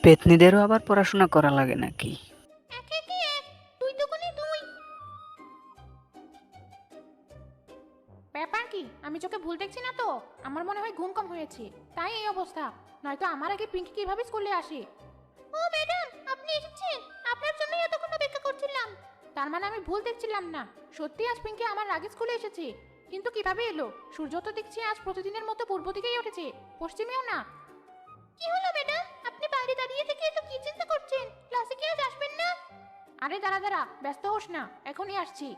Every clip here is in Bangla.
পেত্নীদেরও আবার পড়াশোনা করা লাগে নাকি? এক একে এক, দুই দুগুণে দুই। ব্যাপার কি, আমি চোখে ভুল দেখছি না তো? আমার মনে হয় ঘুম কম হয়েছে, তাই এই অবস্থা। নয়তো আমার আগে পিঙ্কি কিভাবে স্কুলে আসে? ও ম্যাডাম, আপনি এসেছেন। আপনার জন্যই এতক্ষণ অপেক্ষা করছিলাম। তার মানে আমি ভুল দেখছিলাম না, সত্যি আজ পিঙ্কি আমার আগে স্কুলে এসেছে। কিন্তু কিভাবে এলো? সূর্য তো দেখছি আজ প্রতিদিনের মতো পূর্ব দিকেই উঠেছে, পশ্চিমেও না। কি হলো ম্যাডাম, আপনি বাইরে দাঁড়িয়ে থেকে এত কি চিন্তা করছেন? ক্লাসে কি আজ আসবেন না? আরে দাঁড়া দাঁড়া, ব্যস্ত হোস না, এখনই আসছি।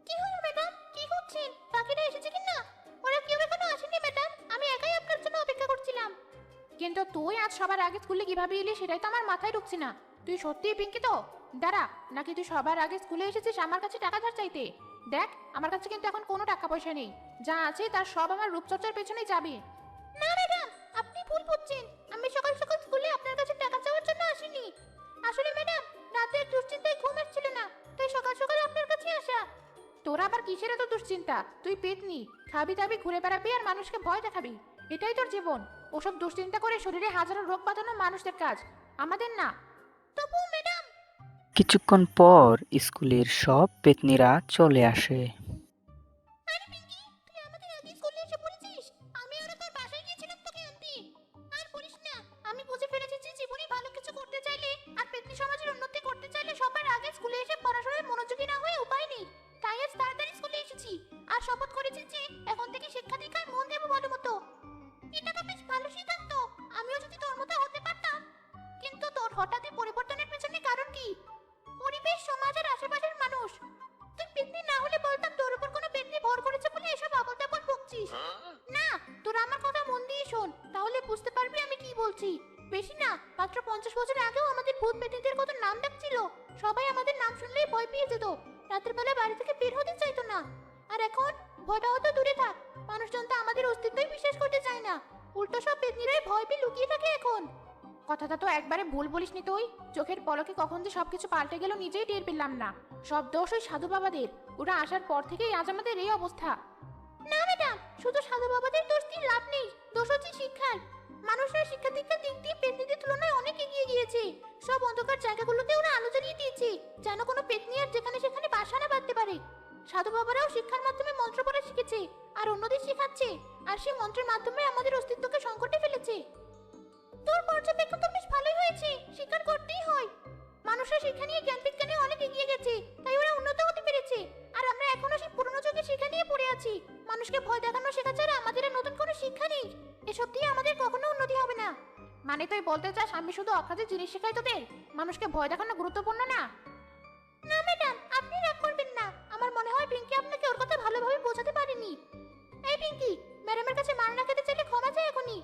কি হলো ম্যাডাম, কি করছেন? বাকিরা এসেছে কিনা? ওরা কেউ এখনো আসেনি ম্যাডাম, আমি একাই আপনার জন্য অপেক্ষা করছিলাম। কিন্তু তুই আজ সবার আগে স্কুলে কিভাবে এলি সেটাই তো আমার মাথায় ঢুকছে না। তুই সত্যিই পিঙ্কি তো? দাঁড়া, নাকি তুই সবার আগে স্কুলে এসেছিস আমার কাছে টাকা ধার চাইতে? দেখ, আমার কাছে কিন্তু এখন কোনো টাকা পয়সা নেই, যা আছে তার সব আমার রূপচর্চার পেছনেই যাবে। না ম্যাডাম, আপনি ভুল বুঝছেন। আমি সকাল সকাল স্কুলে আপনার কাছে টাকা চাওয়ার জন্য আসিনি। আসলে ম্যাডাম, রাতে এক দুশ্চিন্তায় ঘুম আসছিল না, তাই সকাল সকাল আপনার কাছে আসা। তোর আবার কিসের এত দুশ্চিন্তা? তুই পেতনি, খাবি দাবি ঘুরে বেড়াবি আর মানুষকে ভয় দেখাবি, এটাই তোর জীবন। ওসব দুশ্চিন্তা করে শরীরে হাজারো রোগ বাঁধানো মানুষদের কাজ, আমাদের না। তবু ম্যাডাম। কিছুক্ষণ পর স্কুলের সব পেত্নীরা চলে আসে। আরে পিঙ্কি, তুই আমাদের আগে স্কুলে এসে পড়েছিস। আমি আর তোর বাসায় গিয়েছিলাম তোকে আনতে। আর বলিস না, আমি বুঝে ফেলেছি যে জীবনে ভালো কিছু করতে চাইলে আর পেতনি সমাজের উন্নতি করতে চাইলে সবার আগে স্কুলে এসে পড়াশোনায় মনোযোগী না হয়ে উপায় নেই। তাই আজ তাড়াতাড়ি স্কুলে এসেছি আর শপথ করেছি যে এখন থেকে শিক্ষা দীক্ষায় মন দেবো ভালো মতো। এটা তো বেশ ভালো সিদ্ধান্ত। আমিও যদি তোর মতো হতে পারতাম। কিন্তু তোর হঠাৎই পরিবর্তনের পেছনে কারণ কি? পরিবেশ, সমাজ আর আশেপাশের মানুষ। তুই পেতনি না হলে বলতাম তোর উপর কোনো পেতনি ভর করেছে বলে এসব আবল তাবল বকছিস। না, তোরা আমার কথা মন দিয়ে শোন, তাহলে বুঝতে পারবি আমি কি বলছি। বেশি না, মাত্র 50 বছর আগেও আমাদের ভূত পেতনিদের কত নাম ডাকছিল। সবাই আমাদের নাম শুনলেই ভয় পেয়ে যেত, রাতের বেলা বাড়ি থেকে বের হতে চাইতো না। আর এখন ভয় পাওয়া তো দূরে থাক, মানুষজন তো আমাদের অস্তিত্বই বিশ্বাস করতে চায় না। উল্টো সব পেতনিরাই ভয় পেয়ে লুকিয়ে থাকে এখন। কথাটা তো একবারে ভুল বলিসনি তুই। চোখের পলকে কখন যে সবকিছু পাল্টে গেল নিজেই টের পেলাম না। সব দোষ ওই সাধু বাবাদের, ওরা আসার পর থেকেই আজ আমাদের এই অবস্থা। না ম্যাডাম, শুধু সাধু বাবাদের দোষ দিয়ে লাভ নেই, দোষ হচ্ছে শিক্ষার। মানুষরা শিক্ষা দীক্ষার দিক দিয়ে পেতনিদের তুলনায় অনেক এগিয়ে গিয়েছে। সব অন্ধকার জায়গাগুলোতে ওরা আলো জ্বালিয়ে দিয়েছে, যেন কোনো পেতনি আর যেখানে সেখানে বাসা না বাঁধতে পারে। সাধু বাবারাও শিক্ষার মাধ্যমে মন্ত্র পড়া শিখেছে আর অন্যদের শেখাচ্ছে, আর সেই মন্ত্রের মাধ্যমে আমাদের অস্তিত্বকে সংকটে ফেলেছে। তোর পর্যবেক্ষণ তো বেশ ভালোই হয়েছে, স্বীকার করতেই হয়। মানুষের শিক্ষা নিয়ে জ্ঞান বিজ্ঞানে অনেক এগিয়ে গেছে, তাই ওরা উন্নত হতে পেরেছে। আর আমরা এখনো সেই পুরনো যুগের শিক্ষা নিয়ে পড়ে আছি। মানুষকে ভয় দেখানো শেখা ছাড়া আমাদের আর নতুন কোনো শিক্ষা নেই। এসব দিয়ে আমাদের কখনো উন্নতি হবে না। মানে তুই বলতে চাস আমি শুধু অকাজে জিনিস শেখাই তোদের? মানুষকে ভয় দেখানো গুরুত্বপূর্ণ না? না ম্যাডাম, আপনি রাগ করবেন না। আমার মনে হয় পিঙ্কি আপনাকে ওর কথা ভালোভাবে বোঝাতে পারেনি। এই পিঙ্কি, ম্যাডামের কাছে মার না খেতে চাইলে ক্ষমা চাই এখনই।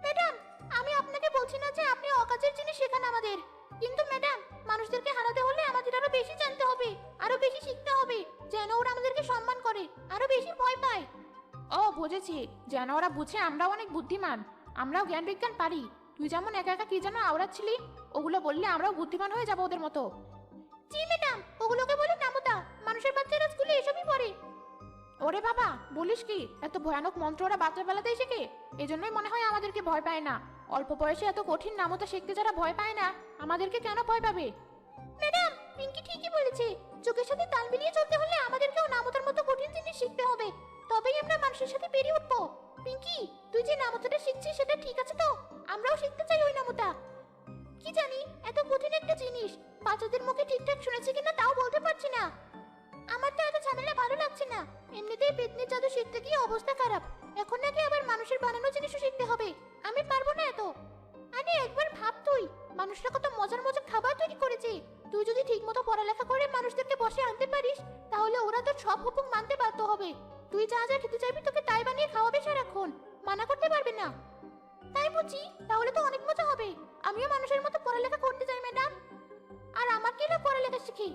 ম্যাডাম, আমি আপনাকে বলছি না যে আপনি অকাজের জিনিস শেখান আমাদের। কিন্তু ম্যাডাম, মানুষদেরকে হারাতে হলে আমাদের আরো বেশি জানতে হবে, আরো বেশি শিখতে হবে, যেন ওরা আমাদেরকে সম্মান করে, আরো বেশি ভয় পায়। ও বুঝেছি, যেন ওরা বুঝে আমরাও অনেক বুদ্ধিমান, আমরাও জ্ঞান বিজ্ঞান পারি। তুই যেমন একা একা কি যেন আওড়াচ্ছিলি, ওগুলো বললে আমরাও বুদ্ধিমান হয়ে যাবো ওদের মতো। জি ম্যাডাম, ওগুলোকে বলে নামতা। মানুষের বাচ্চারা স্কুলে এসবই পড়ে। ওরে বাবা, বলিস কি? এত ভয়ানক মন্ত্র ওরা বাচ্চা বেলাতেই শেখে? এজন্যই মনে হয় আমাদেরকে ভয় পায় না। অল্প বয়সে এত কঠিন নামতা শিখতে যারা ভয় পায় না, আমাদেরকে কেন ভয় পাবে? ম্যাডাম, পিঙ্কি ঠিকই বলেছে। যুগের সাথে তাল মিলিয়ে চলতে হলে আমাদেরকেও নামতার মতো কঠিন জিনিস শিখতে হবে, তবেই আমরা মানুষের সাথে পেরিয়ে উঠবো। পিঙ্কি, তুই যে নামতাটা শিখছিস সেটা ঠিক আছে তো? আমরাও শিখতে চাই ওই নামতা। কি জানি, এত কঠিন একটা জিনিস বাচ্চাদের মুখে ঠিকঠাক শুনেছি কিনা তাও বলতে পারছি না। আমার তো এত ঝামেলা ভালো লাগছে না। এমনিতেই পেতনির জাদু শিখতে গিয়ে অবস্থা খারাপ, এখন নাকি আবার মানুষের বানানো জিনিসও শিখতে হবে। আমি পারবো না এত। আরে একবার ভাব তুই, মানুষরা কত মজার মজার খাবার তৈরি করেছে। তুই যদি ঠিকমতো পড়ালেখা করে মানুষদেরকে বসে আনতে পারিস, তাহলে ওরা তোর সব হুকুম মানতে বাধ্য হবে। তুই যা যা খেতে চাইবি তোকে তাই বানিয়ে খাওয়াবে সারাক্ষণ, মানা করতে পারবে না। তাই বুঝি, তাহলে তো অনেক মজা হবে। আমিও মানুষের মতো পড়ালেখা করতে চাই ম্যাডাম। আর আমার কি লাভ পড়ালেখা শিখি?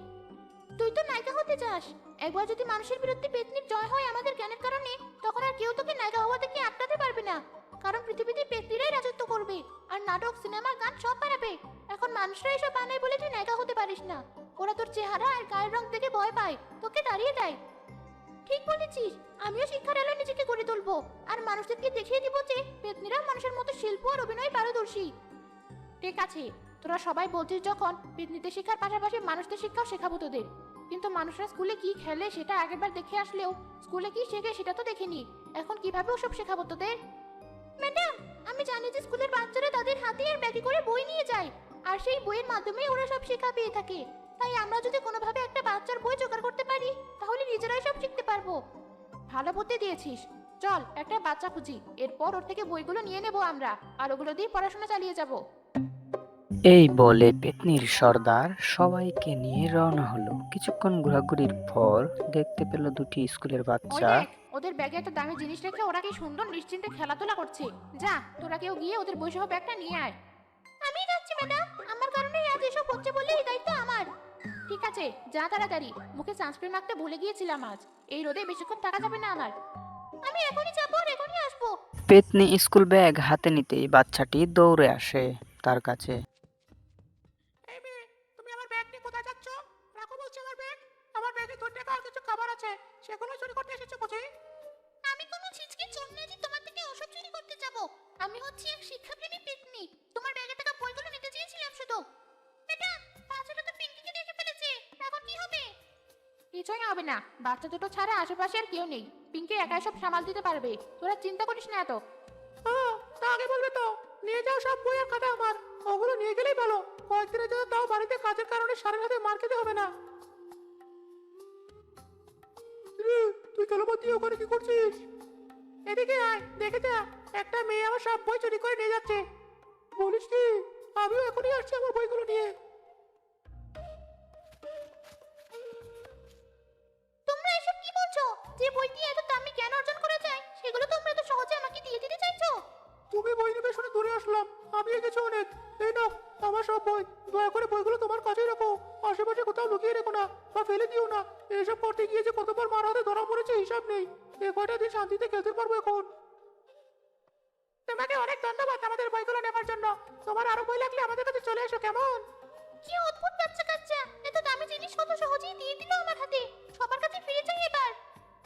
তুই তো নায়িকা হতে চাস। একবার যদি মানুষের বিরুদ্ধে পেতনির জয় হয় আমাদের জ্ঞানের কারণে, তখন আর কেউ তোকে নায়িকা হওয়া থেকে আটকাতে পারবে না। কারণ পৃথিবীতে পেতনিরাই রাজত্ব করবে, আর নাটক, সিনেমা, গান সব বানাবে। এখন মানুষরা এসব বানায় বলে তুই নায়িকা হতে পারিস না। ওরা তোর চেহারা আর গায়ের রং দেখে ভয় পায়, তোকে তাড়িয়ে দেয়। ঠিক বলেছিস। আমিও শিক্ষার আলোয় নিজেকে গড়ে তুলবো, আর মানুষদেরকে দেখিয়ে দিব যে পেতনিরাও মানুষের মতো শিল্প আর অভিনয় পারদর্শী। ঠিক আছে, তোরা সবাই বলছিস যখন, পেতনিতে শিক্ষার পাশাপাশি মানুষদের শিক্ষাও শেখাবো তোদের। কিন্তু মানুষরা স্কুলে কি খেলে সেটা আগেরবার দেখে আসলেও স্কুলে কি শেখে সেটা তো দেখিনি। এখন কিভাবে ওসব শেখাবো তোদের? ম্যাডাম, আমি জানি যে স্কুলের বাচ্চারা তাদের হাতে আর ব্যাগে করে বই নিয়ে যায়, আর সেই বইয়ের মাধ্যমে ওরা সব শেখা পেয়ে থাকে। তাই আমরা যদি কোনোভাবে একটা বাচ্চার বই জোগাড় করতে পারি, তাহলে নিজেরাই সব শিখতে পারবো। ভালো বুদ্ধি দিয়েছিস। চল একটা বাচ্চা খুঁজি, এরপর ওর থেকে বইগুলো নিয়ে নেবো আমরা, আর ওগুলো দিয়ে পড়াশোনা চালিয়ে যাব। এই বলে পেতনির সর্দার সবাইকে নিয়ে রওনা হলো। কিছুক্ষণ ঘোরাঘুরির পর দেখতে পেল দুটি স্কুলের ওই বাচ্চা। দেখ, ওদের ব্যাগে একটা দামি জিনিস রেখে ওরা কি সুন্দর নিশ্চিন্তে খেলাধুলা করছে। যা, তোরা কেউ গিয়ে ওদের বইসহ ব্যাগটা নিয়ে আয়। আমি যাচ্ছি ম্যাডাম, আমার কারণে আজ এসব হচ্ছে বলে এই দায়িত্ব আমার। ঠিক আছে, যা তাড়াতাড়ি, মুখে সানস্ক্রিন মাখতে ভুলে গিয়েছিলাম আজ। এই রোদে বেশিক্ষণ থাকা যাবে না আমার। আমি এখনই যাবো আর এখনই আসবো। পেতনি স্কুল ব্যাগ হাতে নিতেই বাচ্চাটি দৌড়ে আসে তার কাছে। এই মেয়ে, তুমি আমার ব্যাগ নিয়ে কোথায় যাচ্ছ? রাখো বলছি আমার ব্যাগ। আমার ব্যাগে 2 টাকা আর কিছু খাবার আছে, সেগুলো চুরি করতে এসেছো বুঝি? আমি কোনো ছিচকে চোর না যে তোমার থেকে ওসব চুরি করতে যাব। আমি হচ্ছি এক শিক্ষাপ্রেমী পেতনি। তোমার ব্যাগে থাকা বইগুলো নিতে চেয়েছিলাম শুধু। ম্যাডাম, বাচ্চাটা তো পিঙ্কিকে দেখে ফেলেছে। এখন কি হবে? কিছুই হবে না, বাচ্চা দুটো ছাড়া আশেপাশে আর কেউ নেই। পিঙ্কি একাই সব সামাল দিতে পারবে, তোরা চিন্তা করিস না এত। ও, তা আগে বলবে তো। নিয়ে যাও সব বই আর খাতা আমার, ওগুলো নিয়ে গেলেই ভালো। কয়েকদিনের জন্য তাও বাড়িতে কাজের কারণে সারা রাতে মার খেতে হবে না। তুই কালোবাতি ওখানে কি করছিস? এদিকে আয়, দেখে যা, একটা মেয়ে আমার সব বই চুরি করে নিয়ে যাচ্ছে। বলিস কি? আমিও এখনই আসছি আমার বইগুলো নিয়ে। তোমরা এসব কি বলছো? যে বই দিয়ে এত দামি জ্ঞান অর্জন করা যায়, সেগুলো তোমরা এত সহজে আমাকে দিয়ে দিতে চাইছো? তুমি বই নেবে শুনে দূরে আসলাম, আমি এগেছি অনেক। এই নাও আমার সব বই। দয়া করে বইগুলো তোমার কাছেই রাখো, আশেপাশে কোথাও লুকিয়ে রেখো না বা ফেলে দিও না। এসব করতে গিয়ে যে কতবার মার হাতে ধরা পড়েছে হিসাব নেই। এ কয়টা দিন শান্তিতে খেলতে পারবো এখন। তোমাকে অনেক ধন্যবাদ আমাদের বইগুলো নেবার জন্য। তোমার আরো বই লাগলে আমাদের কাছে চলে এসো, কেমন? কি অদ্ভুত বাচ্চা কাচ্চা, এত দামি জিনিস কত সহজেই দিয়ে দিল আমার হাতে। সবার কাছে ফিরে যাই এবার।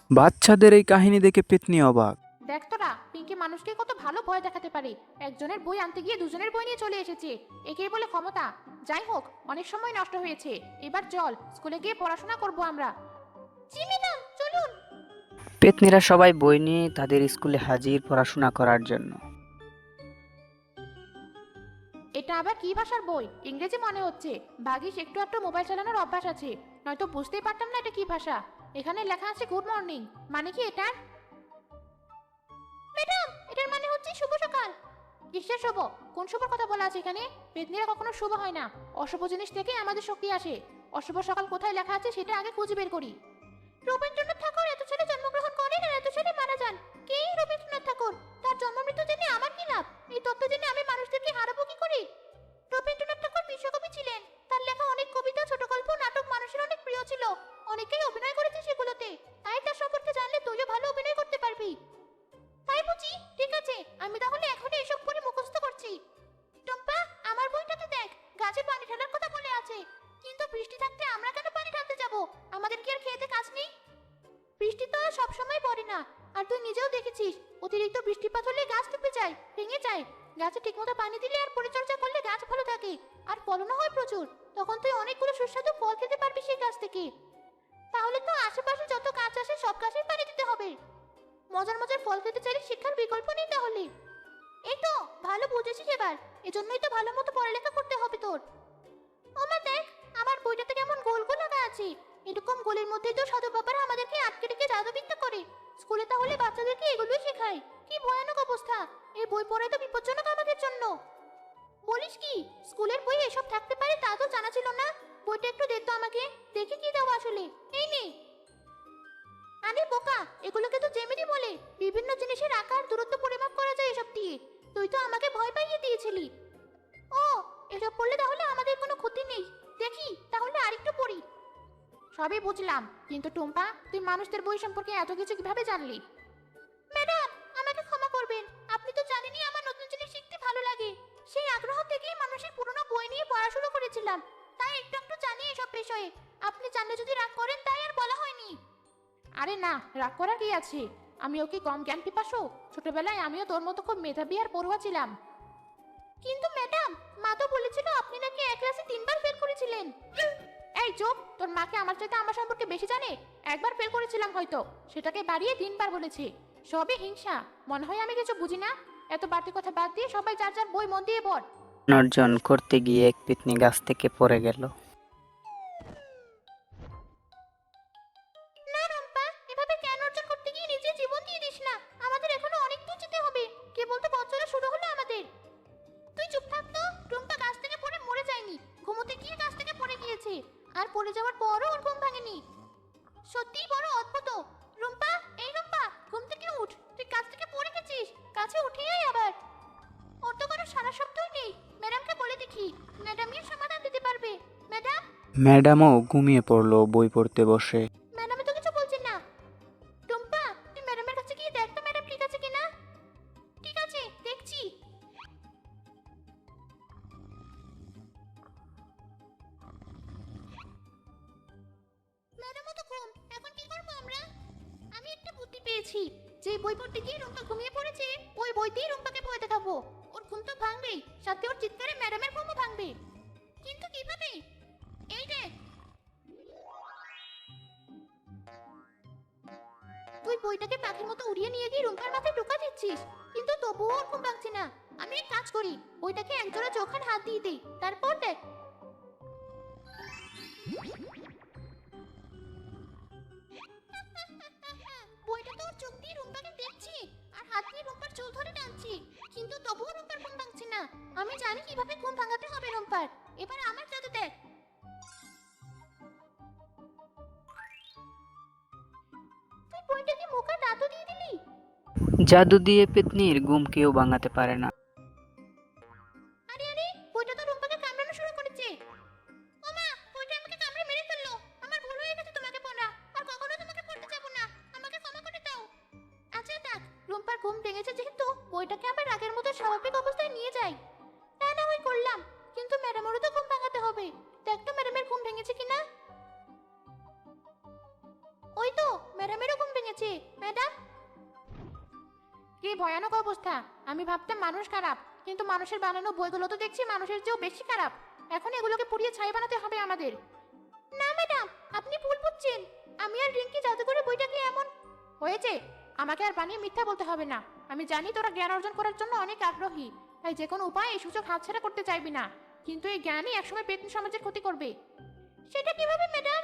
বাচ্চাদের এই কাহিনী দেখে পেতনি অবাক। দেখ তোরা, পিঙ্কি মানুষকে কত ভালো ভয় দেখাতে পারে। একজনের বই আনতে গিয়ে দুজনের বই নিয়ে চলে এসেছে। একেই বলে ক্ষমতা। যাই হোক, অনেক সময় নষ্ট হয়েছে। এবার চল, স্কুলে গিয়ে পড়াশোনা করব আমরা। জি ম্যাডাম, চলুন। পেতনিরা সবাই বই নিয়ে তাদের স্কুলে হাজির পড়াশোনা করার জন্য। এটা আবার কি ভাষার বই? ইংরেজি মনে হচ্ছে। ভাগিস একটু একটু মোবাইল চালানোর অভ্যাস আছে, নয়তো বুঝতেই পারতাম না এটা কি ভাষা। এখানে লেখা আছে গুড মর্নিং, মানে কি এটার? ম্যাডাম, এটার মানে হচ্ছে শুভ সকাল। কিসের শুভ? কোন শুভর কথা বলা আছে এখানে? পেতনিরা কখনো শুভ হয় না। অশুভ জিনিস থেকে আমাদের শক্তি আসে। অশুভ সকাল কোথায় লেখা আছে সেটা আগে খুঁজে বের করি। রবীন্দ্রনাথ ঠাকুর এত সালে জন্মগ্রহণ করেন আর এত সালে মারা যান। কে এই রবীন্দ্রনাথ ঠাকুর? তার জন্ম মৃত্যু জেনে আমার কি লাভ? এই তথ্য জেনে আমি মানুষদেরকে হারাবো কি করে? রবীন্দ্রনাথ ঠাকুর বিশ্বকবি ছিলেন। তার লেখা অনেক কবিতা, ছোট গল্প, নাটক মানুষের অনেক প্রিয় ছিল। অনেকেই অভিনয় করেছে সেগুলোতে। তাই তার সম্পর্কে জানলে তুইও ভালো অভিনয় করতে পারবি। তাই বুঝি? ঠিক আছে, আমি তাহলে এখনই এসব পড়ে মুখস্থ করছি। টম্পা, আমার বইটাতে দেখ, গাছে পানি ঢালার কথা বলে আছে। কিন্তু বৃষ্টি থাকতে আমরা কেন পানি ঢালতে যাব? আমাদের কি আর খেতে কাজ নেই? বৃষ্টি তো আর সবসময় পড়ে না। আর তুই নিজেও দেখেছিস, অতিরিক্ত বৃষ্টিপাত হলে গাছ ডুবে যায়, ভেঙে যায়। গাছে ঠিকমতো পানি দিলে আর পরিচর্যা করলে গাছ ভালো থাকে, আর ফলনও হয় প্রচুর। তখন তুই অনেকগুলো সুস্বাদু ফল খেতে পারবি সেই গাছ থেকে। তাহলে তো আশেপাশে যত গাছ আছে সব গাছেই পানি দিতে হবে। মজার মজার ফল খেতে চাইলে শিক্ষার বিকল্প নেই তাহলে। এই তো, ভালো বুঝেছিস এবার। এজন্যই তো ভালো মতো পড়ালেখা করতে হবে তোর। ওমা দেখ, আমার বইটাতে কেমন গোল গোল লাগা আছে। এরকম গোলের মধ্যেই তো সাধু বাবারা আমাদেরকে আটকে রেখে জাদুবিদ্যা করে। স্কুলে তাহলে বাচ্চাদেরকে এগুলোই শেখায়? কি ভয়ানক অবস্থা! এই বই পড়াই তো বিপজ্জনক আমাদের জন্য। বলিস কি? স্কুলের বই এসব থাকতে পারে তা তো জানা ছিল না। বইটা একটু দে তো আমাকে, দেখি কি দাও আসলে। এই নে। আরে বোকা, এগুলোকে তো জ্যামিতি বলে। বিভিন্ন জিনিসের আকার দূরত্ব পরিমাপ করা যায় এসব দিয়ে। তুই তো আমাকে ভয় পাইয়ে দিয়েছিলি। ও, এসব পড়লে তাহলে আমাদের কোনো ক্ষতি নেই। দেখি তাহলে আরেকটু পড়ি। সবই বুঝলাম, কিন্তু টুম্পা, তুই মানুষদের বই সম্পর্কে এত কিছু কিভাবে জানলি? ম্যাডাম, আমাকে ক্ষমা করবেন। আপনি তো জানেনই আমার নতুন জিনিস শিখতে ভালো লাগে। সেই আগ্রহ থেকেই মানুষের পুরনো বই নিয়ে পড়া শুরু করেছিলাম। তাই একটু একটু জানি এসব বিষয়ে। আপনি জানলে যদি রাগ করেন তাই আর বলা হয়নি। আরে না, রাগ করা কি আছে? আমিও কি কম জ্ঞান পিপাসু? ছোটবেলায় আমিও তোর মতো খুব মেধাবী আর পড়ুয়া ছিলাম। কিন্তু ম্যাডাম, মা তো বলেছিল আপনি নাকি এক ক্লাসে 3বার ফেল করেছিলেন। এই চুপ! তোর মাকে আমার চাইতে আমার সম্পর্কে বেশি জানে? একবার ফেল করেছিলাম হয়তো, সেটাকে বাড়িয়ে 3বার বলেছে। সবই হিংসা। মনে হয় আমি কিছু বুঝি না। এত বাড়তি কথা বাদ দিয়ে সবাই যার যার বই মন দিয়ে পড়। অর্জন করতে গিয়ে এক পেতনি গাছ থেকে পড়ে গেল। না রুম্পা, এভাবে জ্ঞান অর্জন করতে গিয়ে নিজের জীবন দিয়ে দিস না। আমাদের এখনো অনেক দূর যেতে হবে। কেবল তো পথ চলা শুরু হলো আমাদের। তুই চুপ থাক তো। রুম্পা গাছ থেকে পড়ে মরে যায়নি, ঘুমোতে গিয়ে গাছ থেকে পড়ে গিয়েছে। আর পড়ে যাওয়ার পরও ওর ঘুম ভাঙেনি। সত্যিই বড় অদ্ভুত। রুম্পা, এই রুম্পা, ঘুম থেকে উঠ। তুই গাছ থেকে পড়ে গেছিস, কাছে উঠে আয় আবার। ওর তো কোনো সারা শব্দই নেই। ম্যাডামকে বলে দেখি, ম্যাডামই সমাধান দিতে পারবে। ম্যাডাম। ম্যাডামও ঘুমিয়ে পড়লো বই পড়তে বসে। ম্যাডামে তো কিছু বলছেন না। টুম্পা, তুই ম্যাডামের কাছে গিয়ে দেখ তো ম্যাডাম ঠিক আছে কিনা। ঠিক আছে, দেখছি। ম্যাডামও তো ঘুম। এখন কি করবো আমরা? আমি একটা বুদ্ধি পেয়েছি। যে বই পড়তে গিয়ে রুম্পা ঘুমিয়ে পড়েছে, ওই বই দিয়ে রুম্পাকে ভয় দেখাবো। ওর ঘুম তো ভাঙবেই, সাথে ওর চিৎকারে ম্যাডামের ঘুমও ভাঙবে। কিন্তু কিভাবে? এই দেখ। তুই বইটাকে পাখির মতো উড়িয়ে নিয়ে গিয়ে রুম্পার মাথায় ঢোকা দিচ্ছিস, কিন্তু তবুও ওর ঘুম ভাঙছে না। আমি এক কাজ করি, বইটাকে একজোড়া চোখান হাত দিয়ে দিই, তারপর দেখ। বইটা তো ওর চোখ দিয়ে রুম্পাকে দেখছি, আর হাত দিয়ে রুম্পার চুল ধরে টানছি, কিন্তু তবুও রুম্পার ঘুম ভাঙছে না। আমি জানি কিভাবে ঘুম ভাঙাতে হবে রুম্পার। এবার আমার জাদু দেখ। তুই বইটাকে মুখে দাঁতও দিয়ে দিলি। জাদু দিয়ে পেতনির ঘুম কেউ ভাঙাতে পারে না। আরে আরে, বইটা তো রুম্পাকে কামড়ানো শুরু করেছে। ওমা, বইটা আমাকে কামড়ে মেরে ফেললো। আমার ভুল হয়ে গেছে তোমাকে পড়া। আর কখনো তোমাকে পড়তে যাব না। আমাকে ক্ষমা করে দাও। আচ্ছা থাক, রুম্পার ঘুম ভেঙেছে যেহেতু, বইটাকে আবার আগের মতো স্বাভাবিক অবস্থায় নিয়ে যাই। তা না হয় করলাম, কিন্তু ম্যাডামেরও তো ঘুম ভাঙাতে হবে। দেখ তো ম্যাডামের ঘুম ভেঙেছে কিনা। ওই তো, ম্যাডামেরও ঘুম ভেঙেছে। ম্যাডাম। কি ভয়ানক অবস্থা! আমি ভাবতাম মানুষ খারাপ, কিন্তু মানুষের বানানো বইগুলো তো দেখছি মানুষের চেয়েও বেশি খারাপ। এখন এগুলোকে পুড়িয়ে ছাই বানাতে হবে আমাদের। না ম্যাডাম, আপনি ভুল বুঝছেন। আমি আর রিঙ্কি জাদু করে বইটাকে এমন হয়েছে। আমাকে আর বানিয়ে মিথ্যা বলতে হবে না। আমি জানি তোরা জ্ঞান অর্জন করার জন্য অনেক আগ্রহী, তাই যে কোনো উপায়ে এই সুযোগ হাতছাড়া করতে চাইবি না। কিন্তু এই জ্ঞানই একসময় পেতনি সমাজের ক্ষতি করবে। সেটা কিভাবে ম্যাডাম?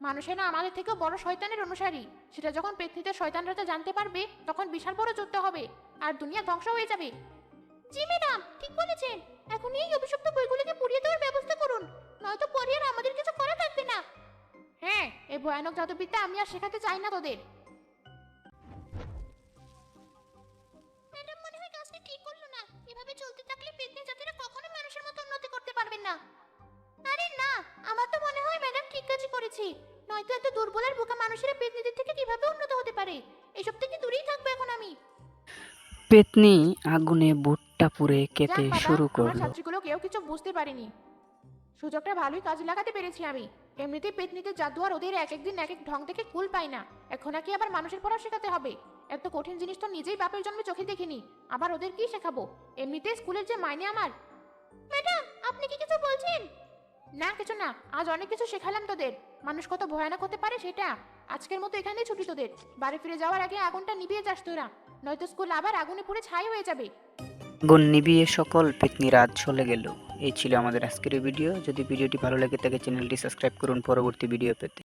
মানুষেরা আমাদের থেকেও বড় শয়তানের অনুসারী। সেটা যখন পৃথিবীতে শয়তান রাজা জানতে পারবে, তখন বিশাল বড় যুদ্ধ হবে, আর দুনিয়া ধ্বংস হয়ে যাবে। জি ম্যাডাম, ঠিক বলেছেন। এখন এই অভিশপ্ত বইগুলোকে পুড়িয়ে দেওয়ার ব্যবস্থা করুন, নয়তো পরে আর আমাদের কিছু করা থাকবে না। হ্যাঁ, এই ভয়ানক জাদুবিদ্যা আমি আর শেখাতে চাই না তোদের। ম্যাডাম মনে হয় কাজটা ঠিক করলো না। এভাবে চলতে থাকলে পেতনি জাতিরা কখনো মানুষের মতো উন্নতি করতে পারবেন না। আরে না, আমার তো মনে হয় ম্যাডাম ঠিক কাজই করেছে। নয়তো এত দুর্বল আর বোকা মানুষেরা পেতনিদের থেকে কিভাবে উন্নত হতে পারে? এসব থেকে দূরেই থাকবো এখন আমি। পেতনি আগুনে বুটটা পুড়ে যাক খেতে বাবা, শুরু আমার করলো। ছাত্রীগুলো কেউ কিছু বুঝতে পারেনি। সুযোগটা ভালোই কাজে লাগাতে পেরেছি আমি। এমনিতেই পেতনিতে জাদু আর ওদের এক একদিন এক এক ঢং থেকে কুল পাই না। এখন নাকি আবার মানুষের পড়া শেখাতে হবে। এত কঠিন জিনিস তো নিজেই বাপের জন্মে চোখে দেখিনি, আবার ওদের কি শেখাবো? এমনিতেই স্কুলের যে মাইনে আমার। ম্যাডাম, আপনি কি কিছু বলছেন? না কিছু না, আজ অনেক কিছু শেখালাম তোদের। মানুষ কত ভয়ানক হতে পারে সেটা। আজকের মতো এখানেই ছুটি তোদের। বাড়ি ফিরে যাওয়ার আগে আগুনটা নিভিয়ে যাস তোরা, নয়তো স্কুল আবার আগুনে পুড়ে ছাই হয়ে যাবে। আগুন নিভিয়ে সকল পেতনি রাত চলে গেল। এই ছিল আমাদের আজকের ভিডিও। যদি ভিডিওটি ভালো লাগে থাকে চ্যানেলটি সাবস্ক্রাইব করুন পরবর্তী ভিডিও পেতে।